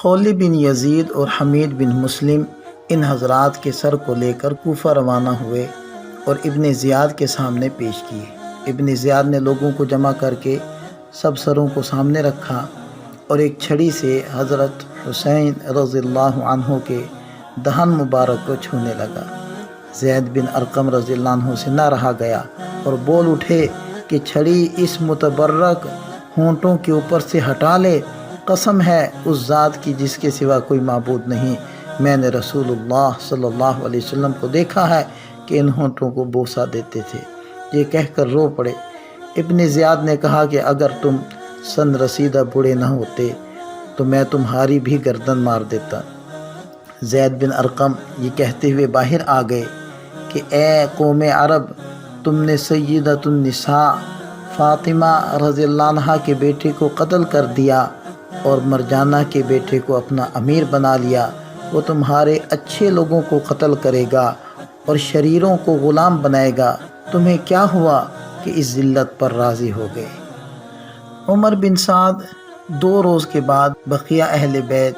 خولد بن یزید اور حمید بن مسلم ان حضرات کے سر کو لے کر کوفہ روانہ ہوئے اور ابن زیاد کے سامنے پیش کیے۔ ابن زیاد نے لوگوں کو جمع کر کے سب سروں کو سامنے رکھا اور ایک چھڑی سے حضرت حسین رضی اللہ عنہ کے دہن مبارک کو چھونے لگا۔ زید بن ارقم رضی اللہ عنہ سے نہ رہا گیا اور بول اٹھے کہ چھڑی اس متبرک ہونٹوں کے اوپر سے ہٹا لے، قسم ہے اس ذات کی جس کے سوا کوئی معبود نہیں، میں نے رسول اللہ صلی اللہ علیہ وسلم کو دیکھا ہے کہ ان ہونٹوں کو بوسہ دیتے تھے۔ یہ کہہ کر رو پڑے۔ ابن زیاد نے کہا کہ اگر تم سن رسیدہ بوڑھے نہ ہوتے تو میں تمہاری بھی گردن مار دیتا۔ زید بن ارقم یہ کہتے ہوئے باہر آ گئے کہ اے قوم عرب، تم نے سیدۃ النساء فاطمہ رضی اللہ عنہ کے بیٹے کو قتل کر دیا اور مرجانہ کے بیٹے کو اپنا امیر بنا لیا۔ وہ تمہارے اچھے لوگوں کو قتل کرے گا اور شریروں کو غلام بنائے گا۔ تمہیں کیا ہوا کہ اس ذلت پر راضی ہو گئے؟ عمر بن سعد 2 روز کے بعد بقیہ اہل بیت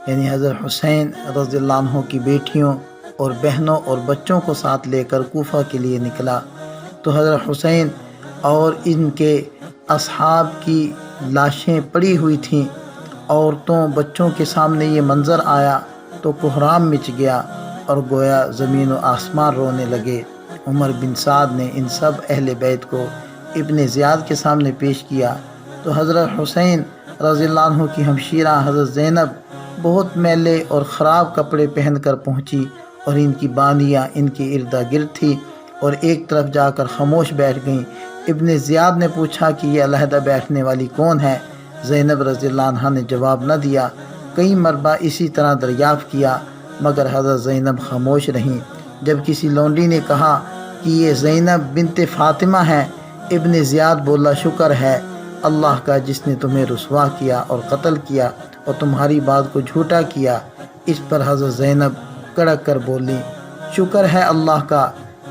یعنی حضرت حسین رضی اللہ عنہ کی بیٹیوں اور بہنوں اور بچوں کو ساتھ لے کر کوفہ کے لیے نکلا تو حضرت حسین اور ان کے اصحاب کی لاشیں پڑی ہوئی تھیں۔ عورتوں بچوں کے سامنے یہ منظر آیا تو کوہرام مچ گیا اور گویا زمین و آسمان رونے لگے۔ عمر بن سعد نے ان سب اہل بیت کو ابن زیاد کے سامنے پیش کیا تو حضرت حسین رضی اللہ عنہ کی ہمشیرہ حضرت زینب بہت میلے اور خراب کپڑے پہن کر پہنچی اور ان کی بانیاں ان کے ارد گرد تھی اور ایک طرف جا کر خاموش بیٹھ گئیں۔ ابن زیاد نے پوچھا کہ یہ علیحدہ بیٹھنے والی کون ہے؟ زینب رضی اللہ عنہ نے جواب نہ دیا۔ کئی مربع اسی طرح دریافت کیا مگر حضرت زینب خاموش رہیں۔ جب کسی لونڈی نے کہا کہ یہ زینب بنت فاطمہ ہے، ابن زیاد بولا شکر ہے اللہ کا جس نے تمہیں رسوا کیا اور قتل کیا اور تمہاری بات کو جھوٹا کیا۔ اس پر حضرت زینب کڑک کر بولی شکر ہے اللہ کا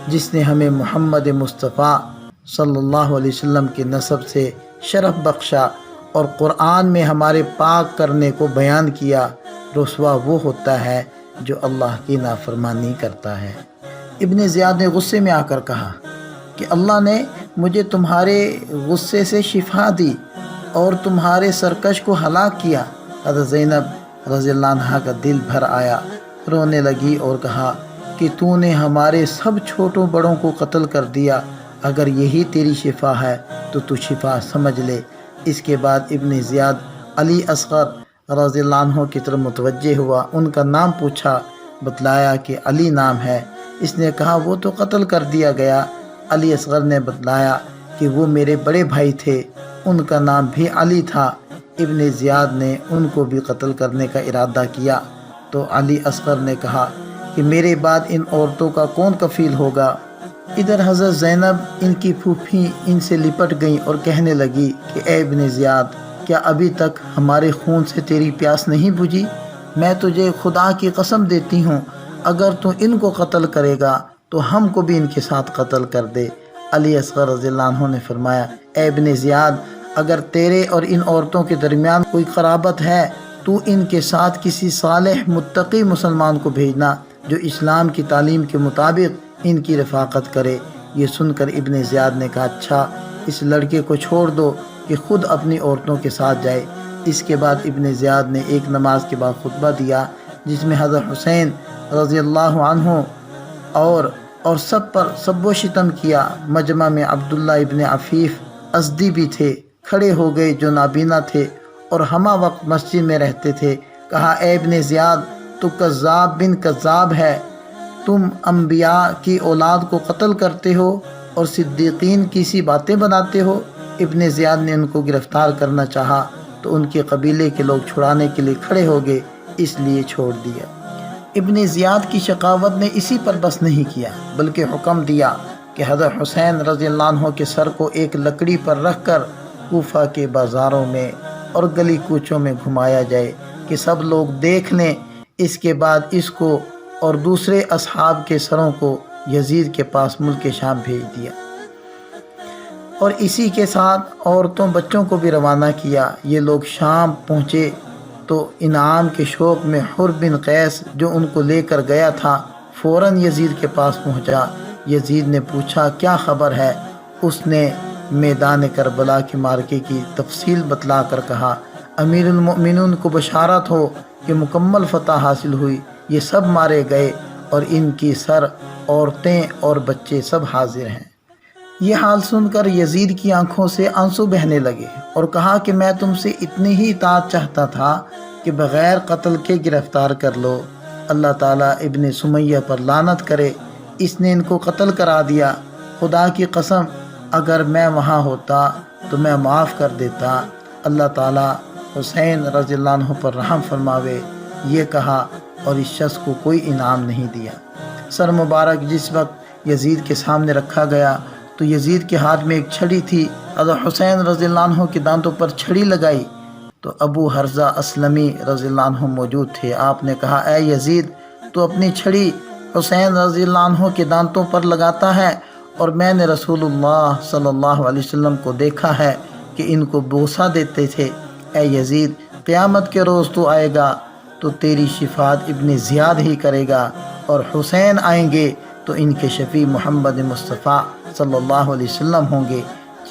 جس نے ہمیں محمد مصطفیٰ صلی اللہ علیہ وسلم کے نسب سے شرف بخشا اور قرآن میں ہمارے پاک کرنے کو بیان کیا۔ رسوا وہ ہوتا ہے جو اللہ کی نافرمانی کرتا ہے۔ ابن زیاد نے غصے میں آ کر کہا کہ اللہ نے مجھے تمہارے غصے سے شفا دی اور تمہارے سرکش کو ہلاک کیا۔ حضرت زینب رضی اللہ عنہ کا دل بھر آیا، رونے لگی اور کہا کہ تو نے ہمارے سب چھوٹوں بڑوں کو قتل کر دیا، اگر یہی تیری شفا ہے تو شفا سمجھ لے۔ اس کے بعد ابن زیاد علی اصغر رضی اللہ عنہ کی طرف متوجہ ہوا، ان کا نام پوچھا، بتلایا کہ علی نام ہے۔ اس نے کہا وہ تو قتل کر دیا گیا۔ علی اصغر نے بتلایا کہ وہ میرے بڑے بھائی تھے، ان کا نام بھی علی تھا۔ ابن زیاد نے ان کو بھی قتل کرنے کا ارادہ کیا تو علی اصغر نے کہا کہ میرے بعد ان عورتوں کا کون کفیل ہوگا؟ ادھر حضرت زینب ان کی پھوپھی ان سے لپٹ گئیں اور کہنے لگی کہ اے ابن زیاد، کیا ابھی تک ہمارے خون سے تیری پیاس نہیں بجھی؟ میں تجھے خدا کی قسم دیتی ہوں اگر تو ان کو قتل کرے گا تو ہم کو بھی ان کے ساتھ قتل کر دے۔ علی اصغر رضی اللہ عنہ نے فرمایا اے ابن زیاد، اگر تیرے اور ان عورتوں کے درمیان کوئی قرابت ہے تو ان کے ساتھ کسی صالح متقی مسلمان کو بھیجنا جو اسلام کی تعلیم کے مطابق ان کی رفاقت کرے۔ یہ سن کر ابن زیاد نے کہا اچھا اس لڑکے کو چھوڑ دو کہ خود اپنی عورتوں کے ساتھ جائے۔ اس کے بعد ابن زیاد نے ایک نماز کے بعد خطبہ دیا جس میں حضرت حسین رضی اللہ عنہ اور سب پر سب و شتم کیا۔ مجمع میں عبداللہ ابن عفیف ازدی بھی تھے، کھڑے ہو گئے جو نابینا تھے اور ہمہ وقت مسجد میں رہتے تھے۔ کہا اے ابن زیاد، تو کذاب بن کذاب ہے، تم انبیاء کی اولاد کو قتل کرتے ہو اور صدیقین کی سی باتیں بناتے ہو۔ ابن زیاد نے ان کو گرفتار کرنا چاہا تو ان کے قبیلے کے لوگ چھڑانے کے لیے کھڑے ہو گئے، اس لیے چھوڑ دیا۔ ابن زیاد کی شقاوت نے اسی پر بس نہیں کیا بلکہ حکم دیا کہ حضرت حسین رضی اللہ عنہ کے سر کو ایک لکڑی پر رکھ کر کوفہ کے بازاروں میں اور گلی کوچوں میں گھمایا جائے کہ سب لوگ دیکھ لیں۔ اس کے بعد اس کو اور دوسرے اصحاب کے سروں کو یزید کے پاس ملک شام بھیج دیا اور اسی کے ساتھ عورتوں بچوں کو بھی روانہ کیا۔ یہ لوگ شام پہنچے تو انعام کے شوق میں حر بن قیس جو ان کو لے کر گیا تھا فوراً یزید کے پاس پہنچا۔ یزید نے پوچھا کیا خبر ہے؟ اس نے میدان کربلا کے معرکے کی تفصیل بتلا کر کہا امیر المؤمنین کو بشارت ہو کہ مکمل فتح حاصل ہوئی، یہ سب مارے گئے اور ان کی سر عورتیں اور بچے سب حاضر ہیں۔ یہ حال سن کر یزید کی آنکھوں سے آنسو بہنے لگے اور کہا کہ میں تم سے اتنی ہی اطاعت چاہتا تھا کہ بغیر قتل کے گرفتار کر لو۔ اللہ تعالیٰ ابن سمیہ پر لعنت کرے، اس نے ان کو قتل کرا دیا۔ خدا کی قسم اگر میں وہاں ہوتا تو میں معاف کر دیتا۔ اللہ تعالیٰ حسین رضی اللہ عنہ پر رحم فرماوے۔ یہ کہا اور اس شخص کو کوئی انعام نہیں دیا۔ سر مبارک جس وقت یزید کے سامنے رکھا گیا تو یزید کے ہاتھ میں ایک چھڑی تھی۔ حضرت حسین رضی اللہ عنہ کے دانتوں پر چھڑی لگائی تو ابو حرزہ اسلمی رضی اللہ عنہ موجود تھے۔ آپ نے کہا اے یزید، تو اپنی چھڑی حسین رضی اللہ عنہ کے دانتوں پر لگاتا ہے اور میں نے رسول اللہ صلی اللہ علیہ وسلم کو دیکھا ہے کہ ان کو بوسہ دیتے تھے۔ اے یزید، قیامت کے روز تو آئے گا تو تیری شفاعت ابن زیاد ہی کرے گا، اور حسین آئیں گے تو ان کے شفیع محمد مصطفیٰ صلی اللہ علیہ وسلم ہوں گے۔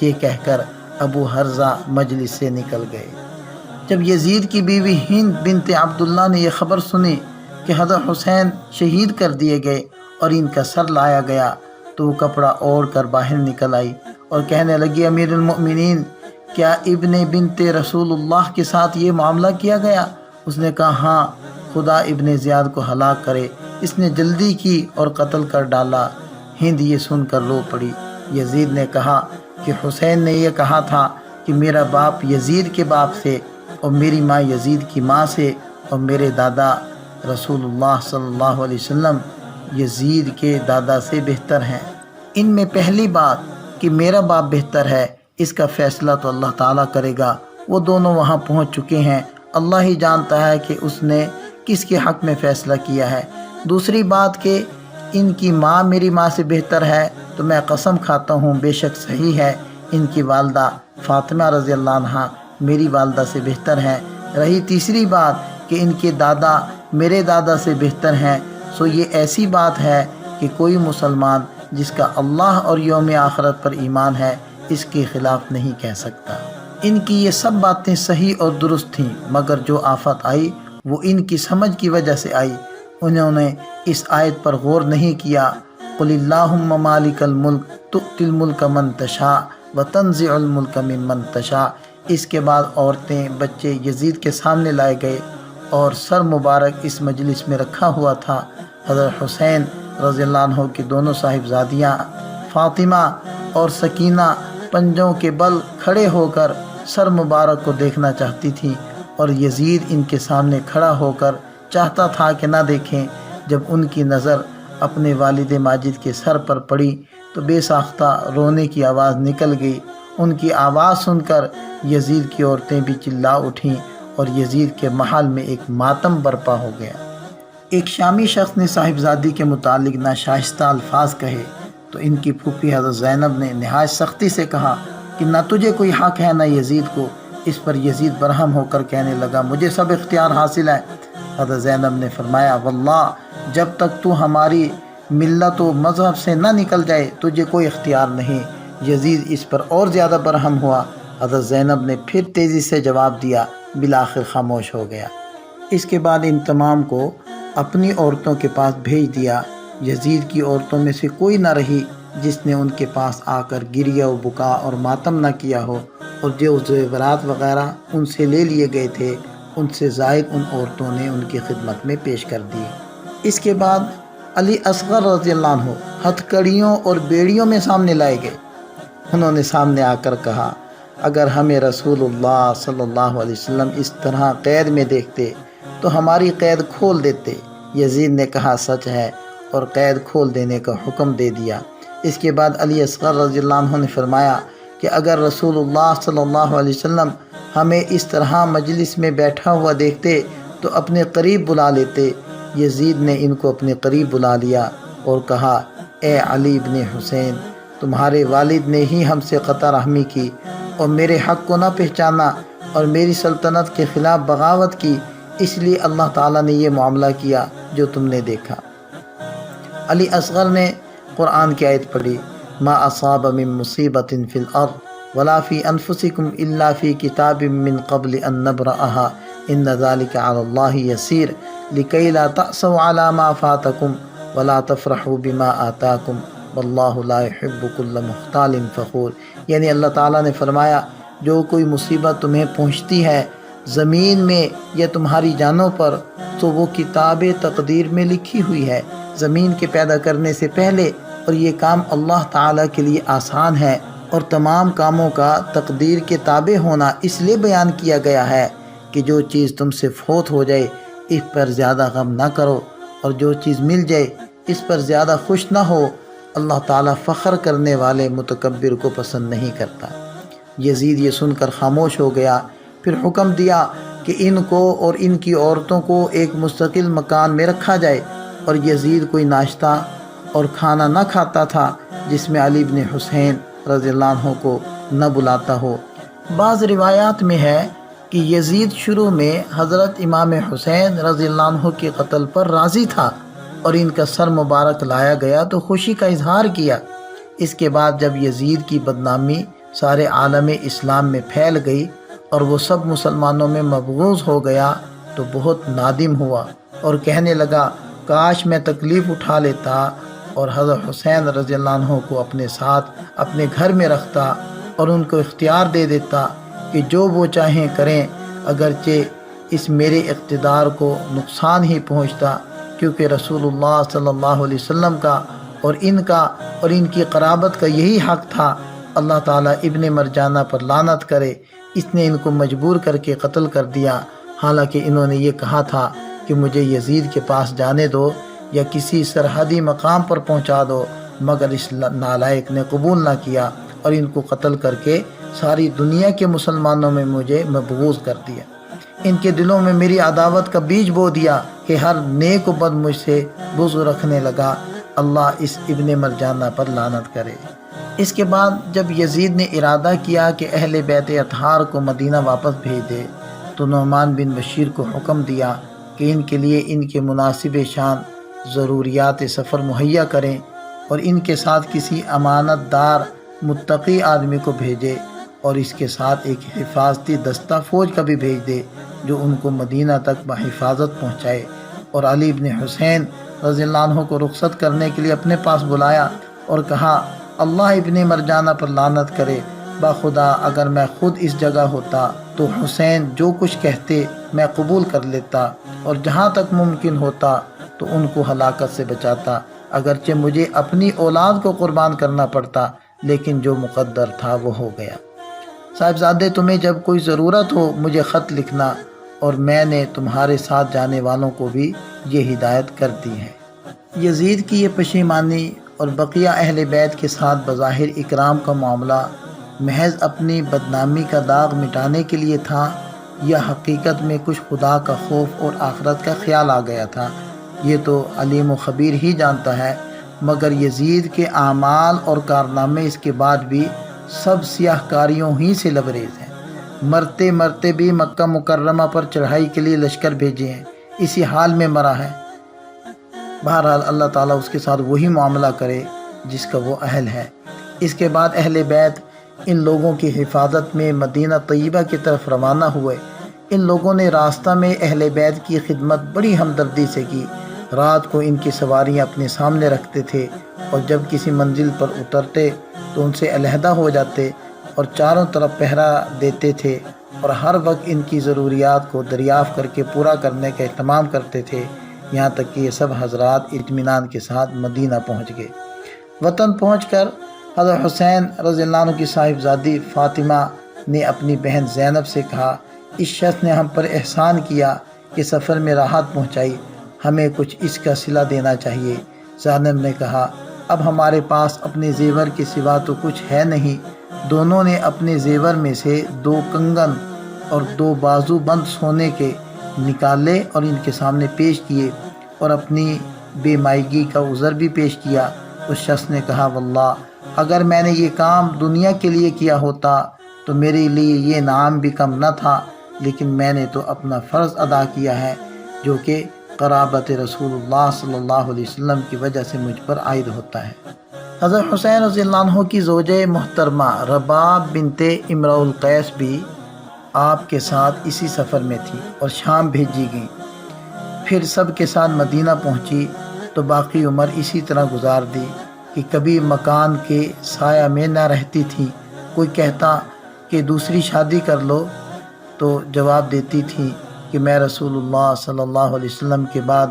یہ کہہ کر ابو حرزہ مجلس سے نکل گئے۔ جب یزید کی بیوی ہند بنت عبداللہ نے یہ خبر سنی کہ حضرت حسین شہید کر دیے گئے اور ان کا سر لایا گیا تو وہ کپڑا اوڑھ کر باہر نکل آئی اور کہنے لگی امیر المؤمنین، کیا ابن بنت رسول اللہ کے ساتھ یہ معاملہ کیا گیا؟ اس نے کہا ہاں، خدا ابن زیاد کو ہلاک کرے، اس نے جلدی کی اور قتل کر ڈالا۔ ہند یہ سن کر رو پڑی۔ یزید نے کہا کہ حسین نے یہ کہا تھا کہ میرا باپ یزید کے باپ سے اور میری ماں یزید کی ماں سے اور میرے دادا رسول اللہ صلی اللہ علیہ وسلم یزید کے دادا سے بہتر ہیں۔ ان میں پہلی بات کہ میرا باپ بہتر ہے، اس کا فیصلہ تو اللہ تعالیٰ کرے گا۔ وہ دونوں وہاں پہنچ چکے ہیں، اللہ ہی جانتا ہے کہ اس نے کس کے حق میں فیصلہ کیا ہے۔ دوسری بات کہ ان کی ماں میری ماں سے بہتر ہے تو میں قسم کھاتا ہوں بے شک صحیح ہے، ان کی والدہ فاطمہ رضی اللہ عنہا میری والدہ سے بہتر ہیں۔ رہی تیسری بات کہ ان کے دادا میرے دادا سے بہتر ہیں، سو یہ ایسی بات ہے کہ کوئی مسلمان جس کا اللہ اور یوم آخرت پر ایمان ہے اس کے خلاف نہیں کہہ سکتا۔ ان کی یہ سب باتیں صحیح اور درست تھیں، مگر جو آفت آئی وہ ان کی سمجھ کی وجہ سے آئی۔ انہوں نے اس آیت پر غور نہیں کیا، قل اللہم مالک الملک تؤتی الملک من تشاء وتنزع الملک ممن تشاء۔ اس کے بعد عورتیں بچے یزید کے سامنے لائے گئے اور سر مبارک اس مجلس میں رکھا ہوا تھا۔ حضرت حسین رضی اللہ عنہ کی دونوں صاحبزادیاں فاطمہ اور سکینہ پنجوں کے بل کھڑے ہو کر سر مبارک کو دیکھنا چاہتی تھیں اور یزید ان کے سامنے کھڑا ہو کر چاہتا تھا کہ نہ دیکھیں۔ جب ان کی نظر اپنے والد ماجد کے سر پر پڑی تو بے ساختہ رونے کی آواز نکل گئی۔ ان کی آواز سن کر یزید کی عورتیں بھی چلا اٹھیں اور یزید کے محل میں ایک ماتم برپا ہو گیا۔ ایک شامی شخص نے صاحبزادی کے متعلق ناشائستہ الفاظ کہے تو ان کی پھوپھی حضرت زینب نے نہایت سختی سے کہا کہ نہ تجھے کوئی حق ہے نہ یزید کو۔ اس پر یزید برہم ہو کر کہنے لگا مجھے سب اختیار حاصل ہے۔ حضرت زینب نے فرمایا واللہ جب تک تو ہماری ملت و مذہب سے نہ نکل جائے تجھے کوئی اختیار نہیں۔ یزید اس پر اور زیادہ برہم ہوا۔ حضرت زینب نے پھر تیزی سے جواب دیا، بالآخر خاموش ہو گیا۔ اس کے بعد ان تمام کو اپنی عورتوں کے پاس بھیج دیا۔ یزید کی عورتوں میں سے کوئی نہ رہی جس نے ان کے پاس آ کر گریہ و بکا اور ماتم نہ کیا ہو، اور جو زیورات وغیرہ ان سے لے لیے گئے تھے ان سے زائد ان عورتوں نے ان کی خدمت میں پیش کر دی۔ اس کے بعد علی اصغر رضی اللہ عنہ ہتھ کڑیوں اور بیڑیوں میں سامنے لائے گئے۔ انہوں نے سامنے آ کر کہا اگر ہمیں رسول اللہ صلی اللہ علیہ وسلم اس طرح قید میں دیکھتے تو ہماری قید کھول دیتے۔ یزید نے کہا سچ ہے اور قید کھول دینے کا حکم دے دیا۔ اس کے بعد علی اصغر رضی اللہ عنہ نے فرمایا کہ اگر رسول اللہ صلی اللہ علیہ وسلم ہمیں اس طرح مجلس میں بیٹھا ہوا دیکھتے تو اپنے قریب بلا لیتے۔ یزید نے ان کو اپنے قریب بلا لیا اور کہا اے علی ابن حسین، تمہارے والد نے ہی ہم سے قطع رحمی کی اور میرے حق کو نہ پہچانا اور میری سلطنت کے خلاف بغاوت کی، اس لیے اللہ تعالیٰ نے یہ معاملہ کیا جو تم نے دیکھا۔ علی اصغر نے قرآن کی آیت پڑھی، ما اصاب من مصیبت فی الارض ولا فی انفسکم الا فی کتاب من قبل ان نبرأها ان ذلک علی اللہ یسیر لکی لا تأسوا علی ما فاتکم ولا تفرحوا بما آتاکم واللہ لا يحب کل مختال فخور۔ یعنی اللہ تعالیٰ نے فرمایا جو کوئی مصیبت تمہیں پہنچتی ہے زمین میں یا تمہاری جانوں پر تو وہ کتاب تقدیر میں لکھی ہوئی ہے زمین کے پیدا کرنے سے پہلے، اور یہ کام اللہ تعالیٰ کے لیے آسان ہے، اور تمام کاموں کا تقدیر کے تابع ہونا اس لیے بیان کیا گیا ہے کہ جو چیز تم سے فوت ہو جائے اس پر زیادہ غم نہ کرو، اور جو چیز مل جائے اس پر زیادہ خوش نہ ہو۔ اللہ تعالیٰ فخر کرنے والے متکبر کو پسند نہیں کرتا۔ یزید یہ سن کر خاموش ہو گیا، پھر حکم دیا کہ ان کو اور ان کی عورتوں کو ایک مستقل مکان میں رکھا جائے، اور یزید کوئی ناشتہ اور کھانا نہ کھاتا تھا جس میں علی بن حسین رضی اللہ عنہ کو نہ بلاتا ہو۔ بعض روایات میں ہے کہ یزید شروع میں حضرت امام حسین رضی اللہ عنہ کے قتل پر راضی تھا، اور ان کا سر مبارک لایا گیا تو خوشی کا اظہار کیا۔ اس کے بعد جب یزید کی بدنامی سارے عالم اسلام میں پھیل گئی اور وہ سب مسلمانوں میں مبغوض ہو گیا تو بہت نادم ہوا اور کہنے لگا کاش میں تکلیف اٹھا لیتا اور حضرت حسین رضی اللہ عنہ کو اپنے ساتھ اپنے گھر میں رکھتا اور ان کو اختیار دے دیتا کہ جو وہ چاہیں کریں، اگرچہ اس میرے اقتدار کو نقصان ہی پہنچتا، کیونکہ رسول اللہ صلی اللہ علیہ وسلم کا اور ان کی قرابت کا یہی حق تھا۔ اللہ تعالیٰ ابن مرجانہ پر لعنت کرے، اس نے ان کو مجبور کر کے قتل کر دیا، حالانکہ انہوں نے یہ کہا تھا کہ مجھے یزید کے پاس جانے دو یا کسی سرحدی مقام پر پہنچا دو، مگر اس نالائق نے قبول نہ کیا اور ان کو قتل کر کے ساری دنیا کے مسلمانوں میں مجھے مبغوض کر دیا۔ ان کے دلوں میں میری عداوت کا بیج بو دیا کہ ہر نیک و بد مجھ سے بغض رکھنے لگا۔ اللہ اس ابن مرجانہ پر لعنت کرے۔ اس کے بعد جب یزید نے ارادہ کیا کہ اہل بیت اطہار کو مدینہ واپس بھیج دے تو نعمان بن بشیر کو حکم دیا کہ ان کے لیے ان کے مناسب شان ضروریات سفر مہیا کریں اور ان کے ساتھ کسی امانت دار متقی آدمی کو بھیجے، اور اس کے ساتھ ایک حفاظتی دستہ فوج کا بھی بھیج دے جو ان کو مدینہ تک بحفاظت پہنچائے۔ اور علی بن حسین رضی اللہ عنہ کو رخصت کرنے کے لیے اپنے پاس بلایا اور کہا اللہ ابن مرجانہ پر لعنت کرے، باخدا اگر میں خود اس جگہ ہوتا تو حسین جو کچھ کہتے میں قبول کر لیتا اور جہاں تک ممکن ہوتا تو ان کو ہلاکت سے بچاتا، اگرچہ مجھے اپنی اولاد کو قربان کرنا پڑتا، لیکن جو مقدر تھا وہ ہو گیا۔ صاحبزادے تمہیں جب کوئی ضرورت ہو مجھے خط لکھنا، اور میں نے تمہارے ساتھ جانے والوں کو بھی یہ ہدایت کر دی ہے۔ یزید کی یہ پشیمانی اور بقیہ اہل بیت کے ساتھ بظاہر اکرام کا معاملہ محض اپنی بدنامی کا داغ مٹانے کے لیے تھا یا حقیقت میں کچھ خدا کا خوف اور آخرت کا خیال آ گیا تھا، یہ تو علیم و خبیر ہی جانتا ہے، مگر یزید کے اعمال اور کارنامے اس کے بعد بھی سب سیاہ کاریوں ہی سے لبریز ہیں۔ مرتے مرتے بھی مکہ مکرمہ پر چڑھائی کے لیے لشکر بھیجے ہیں، اسی حال میں مرا ہے۔ بہرحال اللہ تعالیٰ اس کے ساتھ وہی معاملہ کرے جس کا وہ اہل ہے۔ اس کے بعد اہل بیت ان لوگوں کی حفاظت میں مدینہ طیبہ کی طرف روانہ ہوئے۔ ان لوگوں نے راستہ میں اہل بیت کی خدمت بڑی ہمدردی سے کی، رات کو ان کی سواریاں اپنے سامنے رکھتے تھے، اور جب کسی منزل پر اترتے تو ان سے علیحدہ ہو جاتے اور چاروں طرف پہرا دیتے تھے، اور ہر وقت ان کی ضروریات کو دریافت کر کے پورا کرنے کا اہتمام کرتے تھے، یہاں تک کہ یہ سب حضرات اطمینان کے ساتھ مدینہ پہنچ گئے۔ وطن پہنچ کر حضرت حسین رضی اللہ عنہ کی صاحبزادی فاطمہ نے اپنی بہن زینب سے کہا اس شخص نے ہم پر احسان کیا کہ سفر میں راحت پہنچائی، ہمیں کچھ اس کا صلہ دینا چاہیے۔ زینب نے کہا اب ہمارے پاس اپنے زیور کے سوا تو کچھ ہے نہیں۔ دونوں نے اپنے زیور میں سے 2 کنگن اور 2 بازو بند سونے کے نکالے اور ان کے سامنے پیش کیے، اور اپنی بے مائگی کا عذر بھی پیش کیا۔ اس شخص نے کہا واللہ اگر میں نے یہ کام دنیا کے لیے کیا ہوتا تو میرے لیے یہ نعام بھی کم نہ تھا، لیکن میں نے تو اپنا فرض ادا کیا ہے جو کہ قرابت رسول اللہ صلی اللہ علیہ وسلم کی وجہ سے مجھ پر عائد ہوتا ہے۔ حضرت حسین رضی اللہ عنہ کی زوجہ محترمہ رباب بنت امرؤ القیس بھی آپ کے ساتھ اسی سفر میں تھی اور شام بھیجی گئیں۔ پھر سب کے ساتھ مدینہ پہنچی تو باقی عمر اسی طرح گزار دی کہ کبھی مکان کے سایہ میں نہ رہتی تھی۔ کوئی کہتا کہ دوسری شادی کر لو تو جواب دیتی تھی کہ میں رسول اللہ صلی اللہ علیہ وسلم کے بعد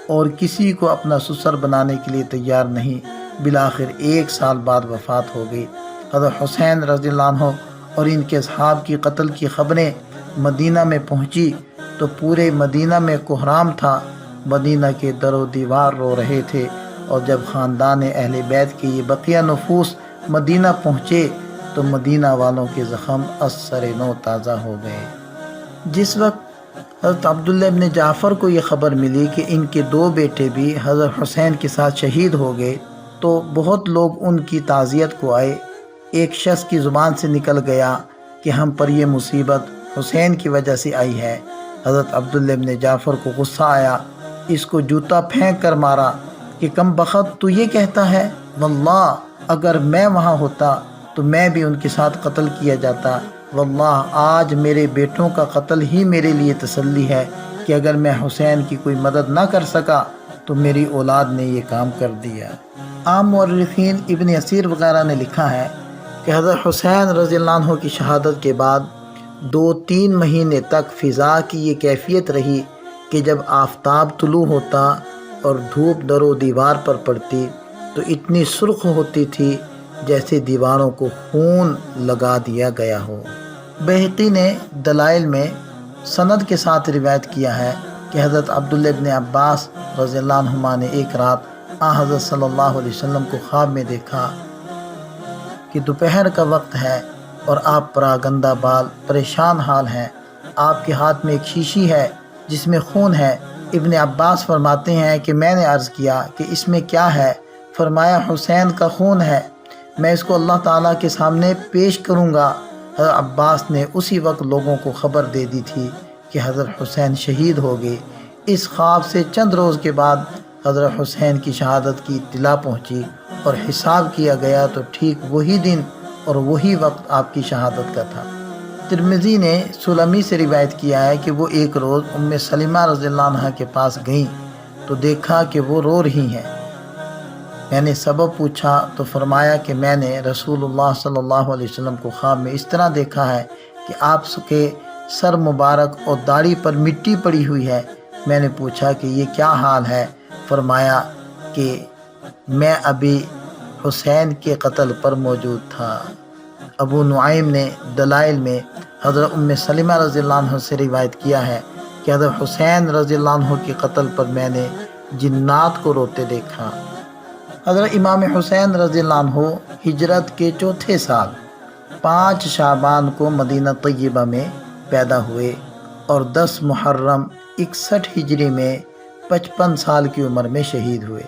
اور کسی کو اپنا سسر بنانے کے لیے تیار نہیں۔ بالآخر 1 سال بعد وفات ہو گئی۔ حضرت حسین رضی اللہ عنہ اور ان کے اصحاب کی قتل کی خبریں مدینہ میں پہنچی تو پورے مدینہ میں کوہرام تھا۔ مدینہ کے در و دیوار رو رہے تھے، اور جب خاندان اہل بیت کے یہ بقیہ نفوس مدینہ پہنچے تو مدینہ والوں کے زخم از سر نو تازہ ہو گئے۔ جس وقت حضرت عبداللہ ابن جعفر کو یہ خبر ملی کہ ان کے 2 بیٹے بھی حضرت حسین کے ساتھ شہید ہو گئے تو بہت لوگ ان کی تعزیت کو آئے۔ ایک شخص کی زبان سے نکل گیا کہ ہم پر یہ مصیبت حسین کی وجہ سے آئی ہے۔ حضرت عبداللہ ابن جعفر کو غصہ آیا، اس کو جوتا پھینک کر مارا کہ کم بخت تو یہ کہتا ہے، واللہ اگر میں وہاں ہوتا تو میں بھی ان کے ساتھ قتل کیا جاتا۔ واللہ آج میرے بیٹوں کا قتل ہی میرے لیے تسلی ہے کہ اگر میں حسین کی کوئی مدد نہ کر سکا تو میری اولاد نے یہ کام کر دیا۔ عام مورخین ابن اسیر وغیرہ نے لکھا ہے کہ حضرت حسین رضی اللہ عنہ کی شہادت کے بعد 2-3 مہینے تک فضا کی یہ کیفیت رہی کہ جب آفتاب طلوع ہوتا اور دھوپ در و دیوار پر پڑتی تو اتنی سرخ ہوتی تھی جیسے دیواروں کو خون لگا دیا گیا ہو۔ بہقی نے دلائل میں سند کے ساتھ روایت کیا ہے کہ حضرت عبداللہ ابن عباس رضی اللہ عنہما نے ایک رات حضرت صلی اللہ علیہ وسلم کو خواب میں دیکھا کہ دوپہر کا وقت ہے اور آپ پراگندہ بال پریشان حال ہیں۔ آپ کے ہاتھ میں ایک شیشی ہے جس میں خون ہے۔ ابن عباس فرماتے ہیں کہ میں نے عرض کیا کہ اس میں کیا ہے؟ فرمایا حسین کا خون ہے، میں اس کو اللہ تعالیٰ کے سامنے پیش کروں گا۔ حضرت عباس نے اسی وقت لوگوں کو خبر دے دی تھی کہ حضرت حسین شہید ہو گئے۔ اس خواب سے چند روز کے بعد حضرت حسین کی شہادت کی اطلاع پہنچی اور حساب کیا گیا تو ٹھیک وہی دن اور وہی وقت آپ کی شہادت کا تھا۔ ترمذی نے سلمی سے روایت کیا ہے کہ وہ ایک روز ام سلمہ رضی اللہ عنہ کے پاس گئیں تو دیکھا کہ وہ رو رہی ہیں۔ میں نے سبب پوچھا تو فرمایا کہ میں نے رسول اللہ صلی اللہ علیہ وسلم کو خواب میں اس طرح دیکھا ہے کہ آپ کے سر مبارک اور داڑھی پر مٹی پڑی ہوئی ہے۔ میں نے پوچھا کہ یہ کیا حال ہے؟ فرمایا کہ میں ابھی حسین کے قتل پر موجود تھا۔ ابو نعیم نے دلائل میں حضرت ام سلمہ رضی اللہ عنہ سے روایت کیا ہے کہ حضرت حسین رضی اللہ عنہ کے قتل پر میں نے جنات کو روتے دیکھا۔ حضرت امام حسین رضی اللہ عنہ ہجرت کے 4تھے سال 5 شعبان کو مدینہ طیبہ میں پیدا ہوئے اور 10 محرم 61 ہجری میں 55 سال کی عمر میں شہید ہوئے۔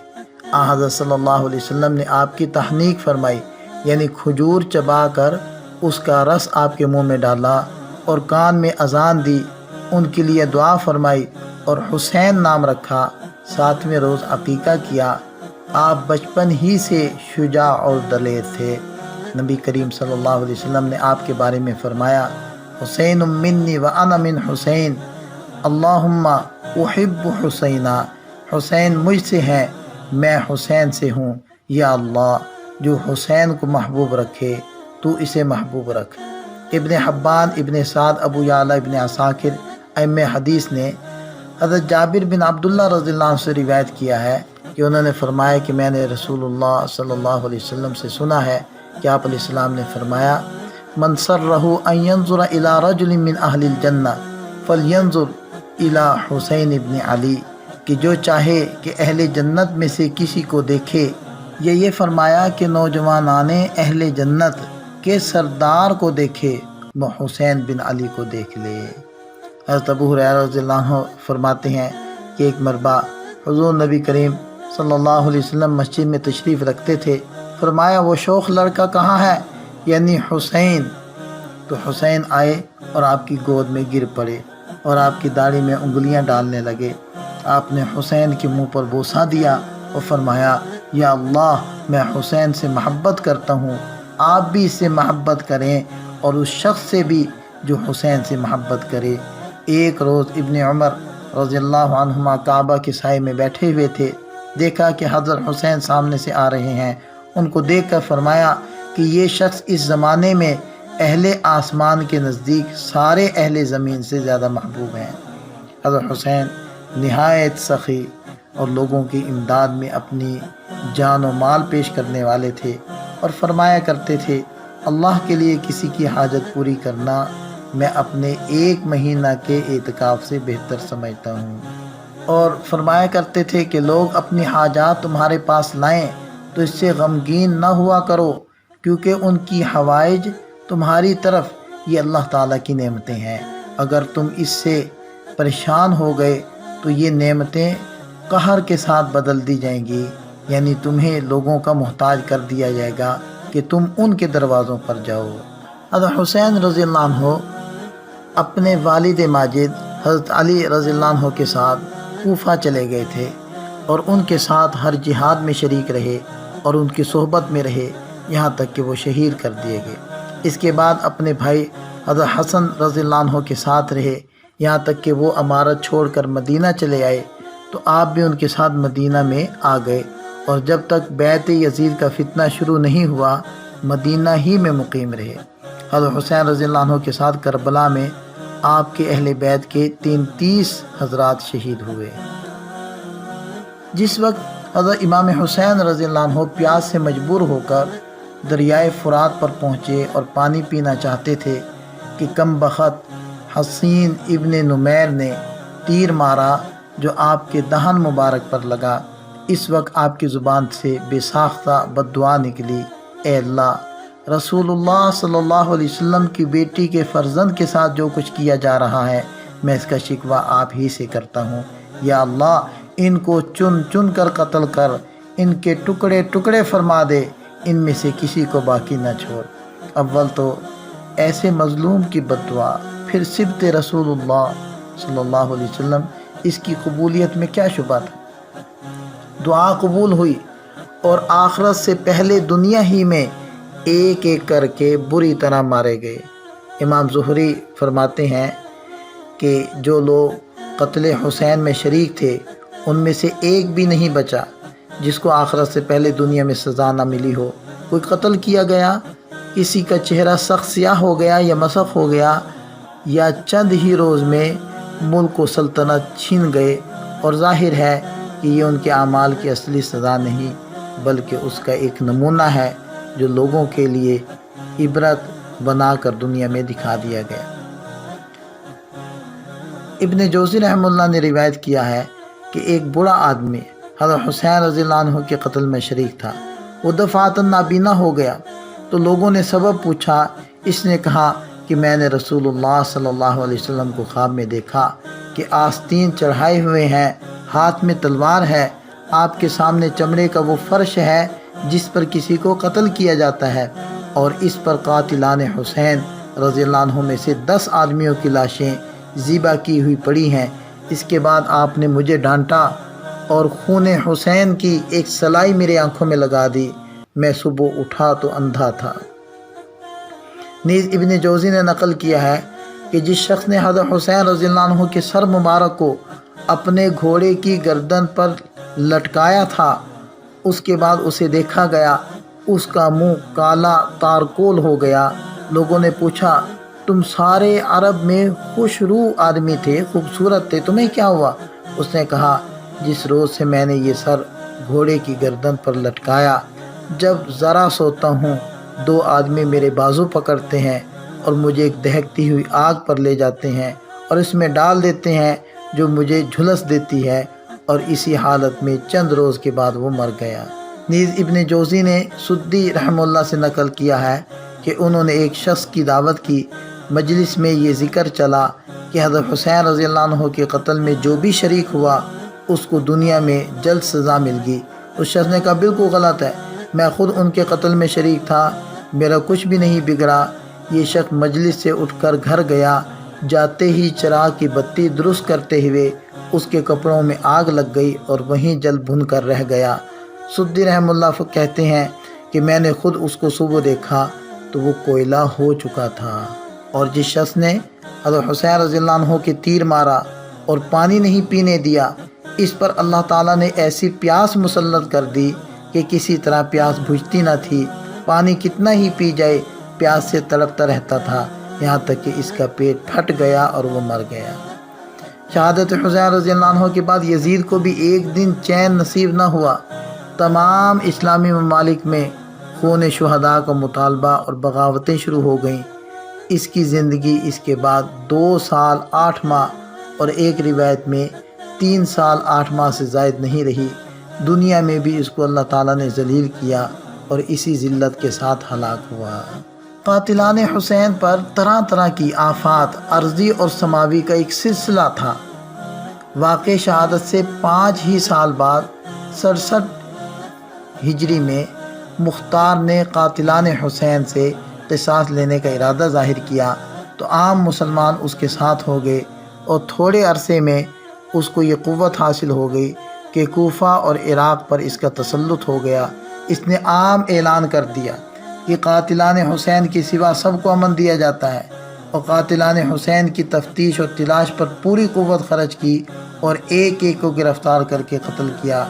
حضرت صلی اللہ علیہ وسلم نے آپ کی تحنیک فرمائی، یعنی کھجور چبا کر اس کا رس آپ کے منہ میں ڈالا اور کان میں اذان دی، ان کے لیے دعا فرمائی اور حسین نام رکھا۔ 7ویں روز عقیقہ کیا۔ آپ بچپن ہی سے شجاع اور دلیر تھے۔ نبی کریم صلی اللہ علیہ وسلم نے آپ کے بارے میں فرمایا، حسین منی وانا من حسین، اللہم احب حسینہ، حسین مجھ سے ہے، میں حسین سے ہوں، یا اللہ جو حسین کو محبوب رکھے تو اسے محبوب رکھ۔ ابن حبان، ابن سعد، ابو یعلیٰ، ابن عساکر ائمہ حدیث نے حضرت جابر بن عبداللہ رضی اللہ عنہ سے روایت کیا ہے کہ انہوں نے فرمایا کہ میں نے رسول اللہ صلی اللہ علیہ وسلم سے سنا ہے کہ آپ علیہ السلام نے فرمایا، من سرہ ان ینظر الی رجل من اہل الجنہ فلینظر الی حسین ابن علی، کہ جو چاہے کہ اہل جنت میں سے کسی کو دیکھے، یہ فرمایا کہ نوجوانان اہل جنت کے سردار کو دیکھے، وہ حسین بن علی کو دیکھ لے۔ حضرت ابو ہریرہ رضی اللہ عنہ فرماتے ہیں کہ ایک مرتبہ حضور نبی کریم صلی اللہ علیہ وسلم مسجد میں تشریف رکھتے تھے۔ فرمایا وہ شوخ لڑکا کہاں ہے؟ یعنی حسین۔ تو حسین آئے اور آپ کی گود میں گر پڑے اور آپ کی داڑھی میں انگلیاں ڈالنے لگے۔ آپ نے حسین کے منہ پر بوسہ دیا اور فرمایا، یا اللہ، میں حسین سے محبت کرتا ہوں، آپ بھی اس سے محبت کریں اور اس شخص سے بھی جو حسین سے محبت کرے۔ ایک روز ابن عمر رضی اللہ عنہما کعبہ کے سائے میں بیٹھے ہوئے تھے، دیکھا کہ حضرت حسین سامنے سے آ رہے ہیں۔ ان کو دیکھ کر فرمایا کہ یہ شخص اس زمانے میں اہل آسمان کے نزدیک سارے اہل زمین سے زیادہ محبوب ہیں۔ حضرت حسین نہایت سخی اور لوگوں کی امداد میں اپنی جان و مال پیش کرنے والے تھے اور فرمایا کرتے تھے، اللہ کے لیے کسی کی حاجت پوری کرنا میں اپنے 1 مہینہ کے اعتکاف سے بہتر سمجھتا ہوں۔ اور فرمایا کرتے تھے کہ لوگ اپنی حاجات تمہارے پاس لائیں تو اس سے غمگین نہ ہوا کرو، کیونکہ ان کی حوائج تمہاری طرف یہ اللہ تعالیٰ کی نعمتیں ہیں۔ اگر تم اس سے پریشان ہو گئے تو یہ نعمتیں قہر کے ساتھ بدل دی جائیں گی، یعنی تمہیں لوگوں کا محتاج کر دیا جائے گا کہ تم ان کے دروازوں پر جاؤ۔ حضرت حسین رضی اللہ عنہ اپنے والد ماجد حضرت علی رضی اللہ عنہ کے ساتھ کوفہ چلے گئے تھے اور ان کے ساتھ ہر جہاد میں شریک رہے اور ان کی صحبت میں رہے، یہاں تک کہ وہ شہید کر دیے گئے۔ اس کے بعد اپنے بھائی حضرت حسن رضی اللہ عنہ کے ساتھ رہے، یہاں تک کہ وہ امارت چھوڑ کر مدینہ چلے آئے، تو آپ بھی ان کے ساتھ مدینہ میں آ گئے اور جب تک بیعت یزید کا فتنہ شروع نہیں ہوا مدینہ ہی میں مقیم رہے۔ حضرت حسین رضی اللہ عنہ کے ساتھ کربلا میں آپ کے اہل بیت کے 33 حضرات شہید ہوئے۔ جس وقت حضرت امام حسین رضی اللہ عنہ پیاس سے مجبور ہو کر دریائے فرات پر پہنچے اور پانی پینا چاہتے تھے کہ کم بخت حسین ابن نمیر نے تیر مارا جو آپ کے دہن مبارک پر لگا۔ اس وقت آپ کی زبان سے بے ساختہ بد دعا نکلی، اے اللہ، رسول اللہ صلی اللہ علیہ وسلم کی بیٹی کے فرزند کے ساتھ جو کچھ کیا جا رہا ہے میں اس کا شکوہ آپ ہی سے کرتا ہوں۔ یا اللہ، ان کو چن چن کر قتل کر، ان کے ٹکڑے ٹکڑے فرما دے، ان میں سے کسی کو باقی نہ چھوڑ۔ اول تو ایسے مظلوم کی بد دعا، پھر صبت رسول اللہ صلی اللہ علیہ وسلم، اس کی قبولیت میں کیا شبہ تھا؟ دعا قبول ہوئی اور آخرت سے پہلے دنیا ہی میں ایک ایک کر کے بری طرح مارے گئے۔ امام زہری فرماتے ہیں کہ جو لوگ قتل حسین میں شریک تھے ان میں سے ایک بھی نہیں بچا جس کو آخرت سے پہلے دنیا میں سزا نہ ملی ہو۔ کوئی قتل کیا گیا، کسی کا چہرہ سخت سیاہ ہو گیا یا مسخ ہو گیا، یا چند ہی روز میں ملک و سلطنت چھین گئے، اور ظاہر ہے کہ یہ ان کے اعمال کی اصلی سزا نہیں بلکہ اس کا ایک نمونہ ہے جو لوگوں کے لیے عبرت بنا کر دنیا میں دکھا دیا گیا۔ ابن جوزی رحمہ اللہ نے روایت کیا ہے کہ ایک بڑا آدمی حضرت حسین رضی اللہ عنہ کے قتل میں شریک تھا، وہ دفعتاً نابینا ہو گیا تو لوگوں نے سبب پوچھا۔ اس نے کہا کہ میں نے رسول اللہ صلی اللہ علیہ وسلم کو خواب میں دیکھا کہ آستین چڑھائے ہوئے ہیں، ہاتھ میں تلوار ہے، آپ کے سامنے چمڑے کا وہ فرش ہے جس پر کسی کو قتل کیا جاتا ہے، اور اس پر قاتلان حسین رضی اللہ عنہ میں سے 10 آدمیوں کی لاشیں ذبح کی ہوئی پڑی ہیں۔ اس کے بعد آپ نے مجھے ڈانٹا اور خون حسین کی ایک سلائی میرے آنکھوں میں لگا دی، میں صبح اٹھا تو اندھا تھا۔ نیز ابن جوزی نے نقل کیا ہے کہ جس شخص نے حضرت حسین رضی اللہ عنہ کے سر مبارک کو اپنے گھوڑے کی گردن پر لٹکایا تھا، اس کے بعد اسے دیکھا گیا، اس کا منہ کالا تارکول ہو گیا۔ لوگوں نے پوچھا، تم سارے عرب میں خوش روح آدمی تھے، خوبصورت تھے، تمہیں کیا ہوا؟ اس نے کہا، جس روز سے میں نے یہ سر گھوڑے کی گردن پر لٹکایا، جب ذرا سوتا ہوں 2 آدمی میرے بازو پکڑتے ہیں اور مجھے ایک دہکتی ہوئی آگ پر لے جاتے ہیں اور اس میں ڈال دیتے ہیں جو مجھے جھلس دیتی ہے، اور اسی حالت میں چند روز کے بعد وہ مر گیا۔ نیز ابن جوزی نے سدی رحمہ اللہ سے نقل کیا ہے کہ انہوں نے ایک شخص کی دعوت کی، مجلس میں یہ ذکر چلا کہ حضرت حسین رضی اللہ عنہ کے قتل میں جو بھی شریک ہوا اس کو دنیا میں جلد سزا مل گئی۔ اس شخص نے کہا، بالکل غلط ہے، میں خود ان کے قتل میں شریک تھا، میرا کچھ بھی نہیں بگڑا۔ یہ شخص مجلس سے اٹھ کر گھر گیا، جاتے ہی چراغ کی بتی درست کرتے ہوئے اس کے کپڑوں میں آگ لگ گئی اور وہیں جل بھن کر رہ گیا۔ سدی رحمہ اللہ کہتے ہیں کہ میں نے خود اس کو صبح دیکھا تو وہ کوئلہ ہو چکا تھا۔ اور جس شخص نے حضرت حسین رضی اللہ عنہ کے تیر مارا اور پانی نہیں پینے دیا، اس پر اللہ تعالیٰ نے ایسی پیاس مسلط کر دی کہ کسی طرح پیاس بجھتی نہ تھی، پانی کتنا ہی پی جائے پیاس سے تڑپتا رہتا تھا، یہاں تک کہ اس کا پیٹ پھٹ گیا اور وہ مر گیا۔ شہادت حسین رضی اللہ عنہ کے بعد یزید کو بھی ایک دن چین نصیب نہ ہوا۔ تمام اسلامی ممالک میں خون شہداء کا مطالبہ اور بغاوتیں شروع ہو گئیں۔ اس کی زندگی اس کے بعد 2 سال 8 ماہ اور ایک روایت میں 3 سال 8 ماہ سے زائد نہیں رہی۔ دنیا میں بھی اس کو اللہ تعالیٰ نے ذلیل کیا اور اسی ذلت کے ساتھ ہلاک ہوا۔ قاتلان حسین پر طرح طرح کی آفات عرضی اور سماوی کا ایک سلسلہ تھا۔ واقع شہادت سے 5 ہی سال بعد 67 ہجری میں مختار نے قاتلان حسین سے قصاص لینے کا ارادہ ظاہر کیا تو عام مسلمان اس کے ساتھ ہو گئے اور تھوڑے عرصے میں اس کو یہ قوت حاصل ہو گئی کہ کوفہ اور عراق پر اس کا تسلط ہو گیا۔ اس نے عام اعلان کر دیا کہ قاتلان حسین کے سوا سب کو امن دیا جاتا ہے، اور قاتلان حسین کی تفتیش اور تلاش پر پوری قوت خرچ کی اور ایک ایک کو گرفتار کر کے قتل کیا۔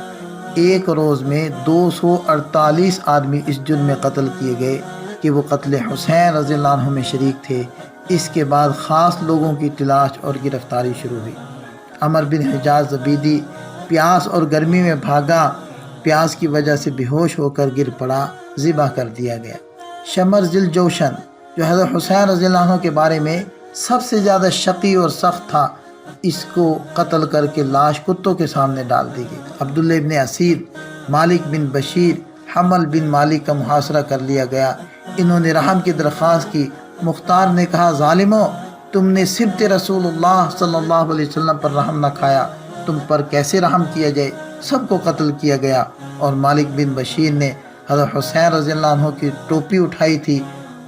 ایک روز میں 248 آدمی اس جرم میں قتل کیے گئے کہ وہ قتل حسین رضی اللہ عنہ میں شریک تھے۔ اس کے بعد خاص لوگوں کی تلاش اور گرفتاری شروع ہوئی۔ عمر بن حجاز زبیدی پیاس اور گرمی میں بھاگا، پیاس کی وجہ سے بے ہوش ہو کر گر پڑا، ذبح کر دیا گیا۔ شمر ذل جوشن جو حضرت حسین رضی اللہ عنہ کے بارے میں سب سے زیادہ شقی اور سخت تھا، اس کو قتل کر کے لاش کتوں کے سامنے ڈال دی گئی۔ عبداللہ ابن اسید، مالک بن بشیر، حمل بن مالک کا محاصرہ کر لیا گیا۔ انہوں نے رحم کی درخواست کی۔ مختار نے کہا، ظالموں، تم نے سبط رسول اللہ صلی اللہ علیہ وسلم پر رحم نہ کھایا، تم پر کیسے رحم کیا جائے؟ سب کو قتل کیا گیا۔ اور مالک بن بشیر نے حضرت حسین رضی اللہ عنہ کی ٹوپی اٹھائی تھی،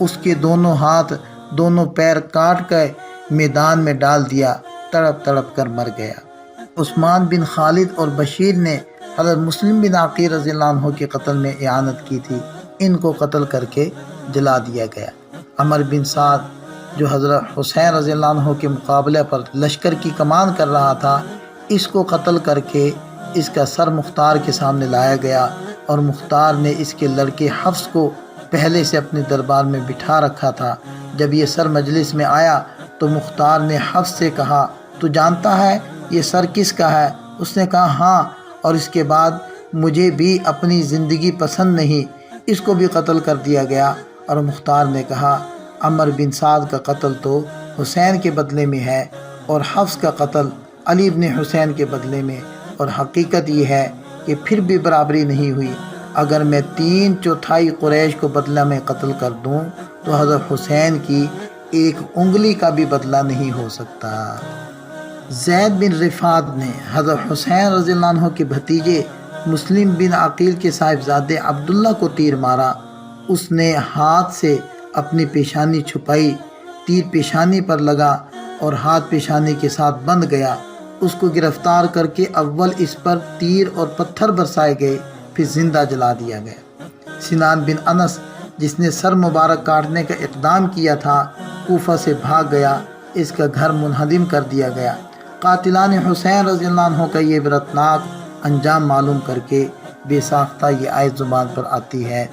اس کے دونوں ہاتھ دونوں پیر کاٹ کر میدان میں ڈال دیا، تڑپ تڑپ کر مر گیا۔ عثمان بن خالد اور بشیر نے حضرت مسلم بن عقیل رضی اللہ عنہ کے قتل میں اعانت کی تھی، ان کو قتل کر کے جلا دیا گیا۔ عمر بن سعد جو حضرت حسین رضی اللہ عنہ کے مقابلے پر لشکر کی کمان کر رہا تھا، اس کو قتل کر کے اس کا سر مختار کے سامنے لایا گیا، اور مختار نے اس کے لڑکے حفص کو پہلے سے اپنے دربار میں بٹھا رکھا تھا۔ جب یہ سر مجلس میں آیا تو مختار نے حفص سے کہا، تو جانتا ہے یہ سر کس کا ہے؟ اس نے کہا ہاں، اور اس کے بعد مجھے بھی اپنی زندگی پسند نہیں، اس کو بھی قتل کر دیا گیا۔ اور مختار نے کہا، عمر بن سعد کا قتل تو حسین کے بدلے میں ہے اور حفص کا قتل علی بن حسین کے بدلے میں، اور حقیقت یہ ہے کہ پھر بھی برابری نہیں ہوئی۔ اگر میں 3/4 قریش کو بدلہ میں قتل کر دوں تو حضرت حسین کی ایک انگلی کا بھی بدلہ نہیں ہو سکتا۔ زید بن رفاعت نے حضرت حسین رضی اللہ عنہ کے بھتیجے مسلم بن عقیل کے صاحبزادے عبداللہ کو تیر مارا۔ اس نے ہاتھ سے اپنی پیشانی چھپائی، تیر پیشانی پر لگا اور ہاتھ پیشانی کے ساتھ بند گیا۔ اس کو گرفتار کر کے اول اس پر تیر اور پتھر برسائے گئے، پھر زندہ جلا دیا گیا۔ سنان بن انس جس نے سر مبارک کاٹنے کا اقدام کیا تھا، کوفہ سے بھاگ گیا، اس کا گھر منہدم کر دیا گیا۔ قاتلان حسین رضی اللہ عنہ کا یہ عبرتناک انجام معلوم کر کے بے ساختہ یہ آیت زبان پر آتی ہے،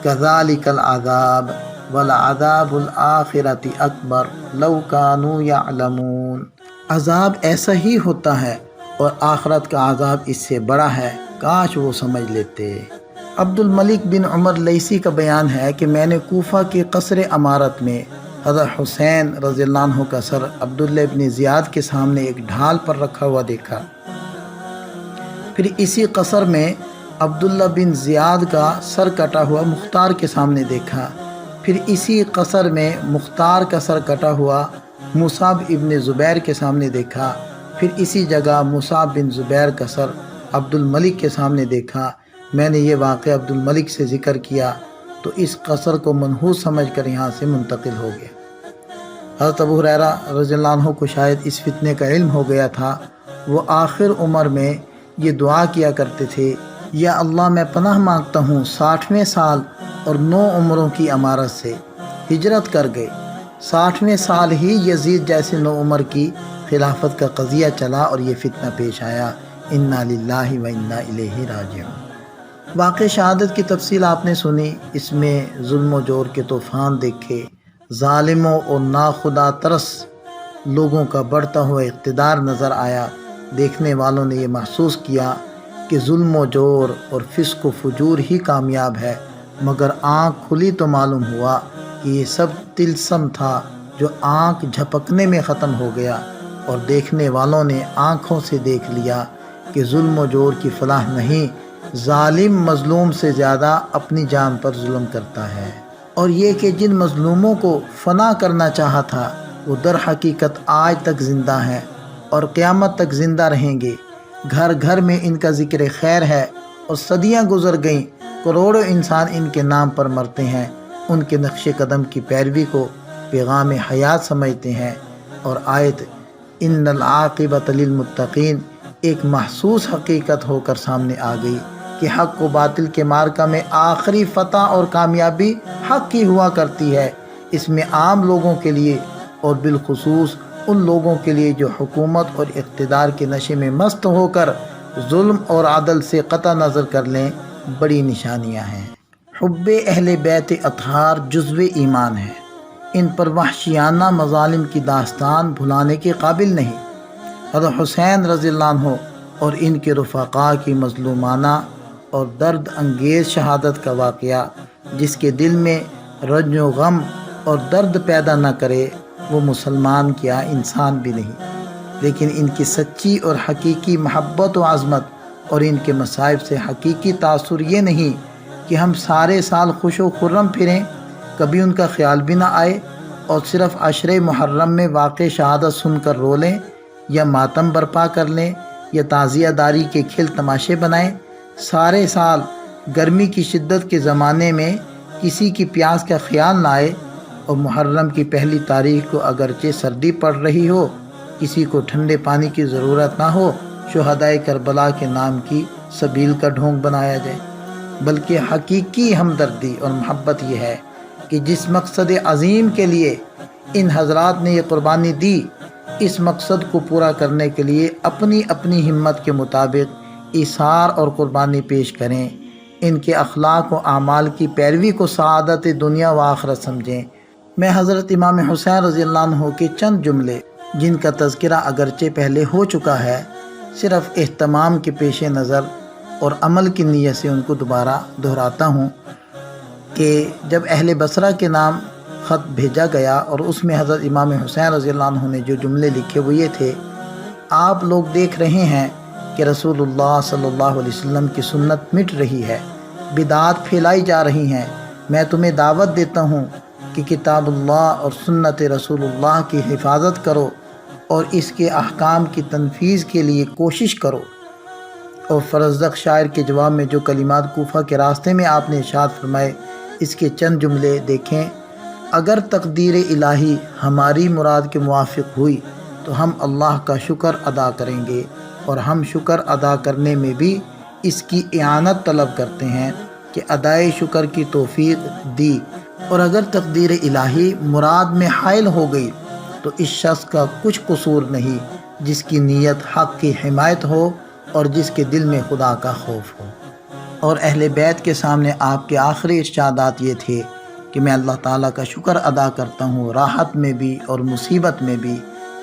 کذالک العذاب ولعذاب الآخرۃ اکبر لو کانوا یعلمون۔ عذاب ایسا ہی ہوتا ہے اور آخرت کا عذاب اس سے بڑا ہے، کاش وہ سمجھ لیتے۔ عبد الملک بن عمر لیثی کا بیان ہے کہ میں نے کوفہ کے قصر عمارت میں حضرت حسین رضی اللہ عنہ کا سر عبداللہ ابن زیاد کے سامنے ایک ڈھال پر رکھا ہوا دیکھا۔ پھر اسی قصر میں عبداللہ بن زیاد کا سر کٹا ہوا مختار کے سامنے دیکھا۔ پھر اسی قصر میں مختار کا سر کٹا ہوا مصعب ابن زبیر کے سامنے دیکھا۔ پھر اسی جگہ مصعب بن زبیر کا سر عبد الملک کے سامنے دیکھا۔ میں نے یہ واقعہ عبد الملک سے ذکر کیا تو اس قصر کو منحوس سمجھ کر یہاں سے منتقل ہو گیا۔ حضرت ابو ہریرہ رضی اللہ عنہ کو شاید اس فتنے کا علم ہو گیا تھا۔ وہ آخر عمر میں یہ دعا کیا کرتے تھے، یا اللہ میں پناہ مانگتا ہوں 60ویں سال اور 9 عمروں کی امارت سے ہجرت کر گئے۔ 60ویں سال ہی یزید جیسے 9 عمر کی خلافت کا قضیہ چلا اور یہ فتنہ پیش آیا۔ انا للہ و انا الیہ راجعون۔ واقع شہادت کی تفصیل آپ نے سنی، اس میں ظلم و جور کے طوفان دیکھے، ظالموں اور ناخدا ترس لوگوں کا بڑھتا ہوا اقتدار نظر آیا۔ دیکھنے والوں نے یہ محسوس کیا کہ ظلم و جور اور فسق و فجور ہی کامیاب ہے، مگر آنکھ کھلی تو معلوم ہوا کہ یہ سب طلسم تھا جو آنکھ جھپکنے میں ختم ہو گیا، اور دیکھنے والوں نے آنکھوں سے دیکھ لیا کہ ظلم و جور کی فلاح نہیں، ظالم مظلوم سے زیادہ اپنی جان پر ظلم کرتا ہے، اور یہ کہ جن مظلوموں کو فنا کرنا چاہا تھا وہ در حقیقت آج تک زندہ ہیں اور قیامت تک زندہ رہیں گے۔ گھر گھر میں ان کا ذکر خیر ہے، اور صدیاں گزر گئیں، کروڑوں انسان ان کے نام پر مرتے ہیں، ان کے نقش قدم کی پیروی کو پیغام حیات سمجھتے ہیں۔ اور آیت ان العاقبۃ للمتقین ایک محسوس حقیقت ہو کر سامنے آ گئی کہ حق و باطل کے معرکہ میں آخری فتح اور کامیابی حق کی ہوا کرتی ہے۔ اس میں عام لوگوں کے لیے اور بالخصوص ان لوگوں کے لیے جو حکومت اور اقتدار کے نشے میں مست ہو کر ظلم اور عدل سے قطع نظر کر لیں، بڑی نشانیاں ہیں۔ حب اہل بیت اطہار جزو ایمان ہے، ان پر وحشیانہ مظالم کی داستان بھلانے کے قابل نہیں۔ حضرت حسین رضی اللہ عنہ اور ان کے رفقاء کی مظلومانہ اور درد انگیز شہادت کا واقعہ جس کے دل میں رنج و غم اور درد پیدا نہ کرے وہ مسلمان کیا انسان بھی نہیں، لیکن ان کی سچی اور حقیقی محبت و عظمت اور ان کے مصائب سے حقیقی تاثر یہ نہیں کہ ہم سارے سال خوش و خرم پھریں، کبھی ان کا خیال بھی نہ آئے اور صرف عشرِ محرم میں واقع شہادت سن کر رو لیں، یا ماتم برپا کر لیں، یا تعزیہ داری کے کھیل تماشے بنائیں۔ سارے سال گرمی کی شدت کے زمانے میں کسی کی پیاس کا خیال نہ آئے، اور محرم کی پہلی تاریخ کو اگرچہ سردی پڑ رہی ہو، کسی کو ٹھنڈے پانی کی ضرورت نہ ہو، شہدائے کربلا کے نام کی سبیل کا ڈھونگ بنایا جائے۔ بلکہ حقیقی ہمدردی اور محبت یہ ہے کہ جس مقصد عظیم کے لیے ان حضرات نے یہ قربانی دی، اس مقصد کو پورا کرنے کے لیے اپنی اپنی ہمت کے مطابق ایثار اور قربانی پیش کریں۔ ان کے اخلاق و اعمال کی پیروی کو سعادت دنیا و آخرت سمجھیں۔ میں حضرت امام حسین رضی اللہ عنہ کے چند جملے جن کا تذکرہ اگرچہ پہلے ہو چکا ہے، صرف اہتمام کے پیش نظر اور عمل کی نیت سے ان کو دوبارہ دہراتا ہوں کہ جب اہل بصرہ کے نام خط بھیجا گیا اور اس میں حضرت امام حسین رضی اللہ عنہ نے جو جملے لکھے وہ یہ تھے: آپ لوگ دیکھ رہے ہیں کہ رسول اللہ صلی اللہ علیہ وسلم کی سنت مٹ رہی ہے، بدعات پھیلائی جا رہی ہیں، میں تمہیں دعوت دیتا ہوں کہ کتاب اللہ اور سنت رسول اللہ کی حفاظت کرو اور اس کے احکام کی تنفیذ کے لیے کوشش کرو۔ اور فرزدق شاعر کے جواب میں جو کلمات کوفہ کے راستے میں آپ نے ارشاد فرمائے، اس کے چند جملے دیکھیں: اگر تقدیر الہی ہماری مراد کے موافق ہوئی تو ہم اللہ کا شکر ادا کریں گے، اور ہم شکر ادا کرنے میں بھی اس کی اعانت طلب کرتے ہیں کہ ادائے شکر کی توفیق دی، اور اگر تقدیر الہی مراد میں حائل ہو گئی تو اس شخص کا کچھ قصور نہیں جس کی نیت حق کی حمایت ہو اور جس کے دل میں خدا کا خوف ہو۔ اور اہل بیت کے سامنے آپ کے آخری ارشادات یہ تھے کہ میں اللہ تعالیٰ کا شکر ادا کرتا ہوں راحت میں بھی اور مصیبت میں بھی۔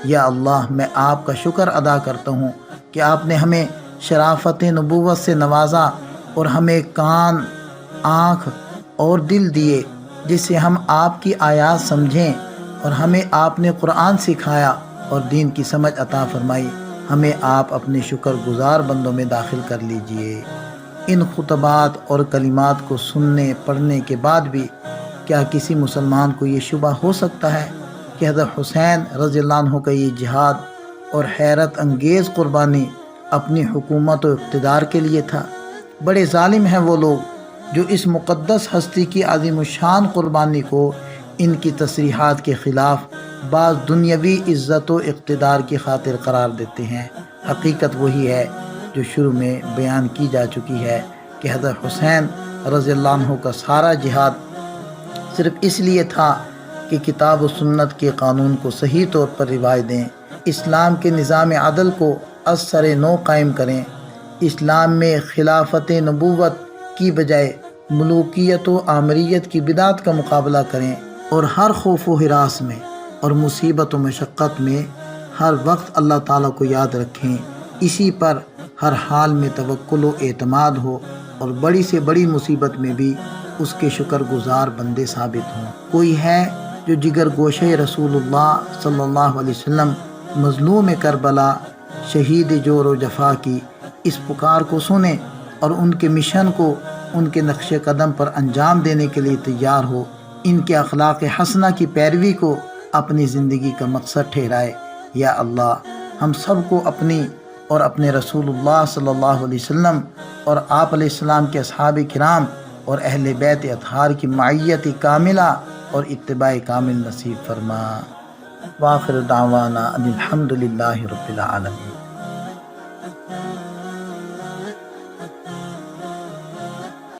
یا اللہ، میں آپ کا شکر ادا کرتا ہوں کہ آپ نے ہمیں شرافت نبوت سے نوازا اور ہمیں کان، آنکھ اور دل دیے جس سے ہم آپ کی آیات سمجھیں، اور ہمیں آپ نے قرآن سکھایا اور دین کی سمجھ عطا فرمائی۔ ہمیں آپ اپنے شکر گزار بندوں میں داخل کر لیجئے۔ ان خطبات اور کلمات کو سننے پڑھنے کے بعد بھی کیا کسی مسلمان کو یہ شبہ ہو سکتا ہے کہ حضرت حسین رضی اللہ عنہ کا یہ جہاد اور حیرت انگیز قربانی اپنی حکومت و اقتدار کے لیے تھا؟ بڑے ظالم ہیں وہ لوگ جو اس مقدس ہستی کی عظیم الشان قربانی کو ان کی تصریحات کے خلاف بعض دنیاوی عزت و اقتدار کی خاطر قرار دیتے ہیں۔ حقیقت وہی ہے جو شروع میں بیان کی جا چکی ہے کہ حضرت حسین رضی اللہ عنہ کا سارا جہاد صرف اس لیے تھا کہ کتاب و سنت کے قانون کو صحیح طور پر روایت دیں، اسلام کے نظام عدل کو از سر نو قائم کریں، اسلام میں خلافت نبوت کی بجائے ملوکیت و آمریت کی بدعت کا مقابلہ کریں، اور ہر خوف و ہراس میں اور مصیبت و مشقت میں ہر وقت اللہ تعالیٰ کو یاد رکھیں، اسی پر ہر حال میں توکل و اعتماد ہو، اور بڑی سے بڑی مصیبت میں بھی اس کے شکر گزار بندے ثابت ہوں۔ کوئی ہے جو جگر گوشے رسول اللہ صلی اللہ علیہ وسلم، مظلوم کربلا، شہید جور و جفا کی اس پکار کو سنے اور ان کے مشن کو ان کے نقش قدم پر انجام دینے کے لیے تیار ہو، ان کے اخلاق حسنہ کی پیروی کو اپنی زندگی کا مقصد ٹھہرائے۔ یا اللہ، ہم سب کو اپنی اور اپنے رسول اللہ صلی اللہ علیہ وسلم اور آپ علیہ السلام کے اصحاب کرام اور اہل بیت اطہار کی معیت کاملہ اور اتباع کامل نصیب فرما۔ وآخر دعوانا ان الحمد للہ رب العالمین۔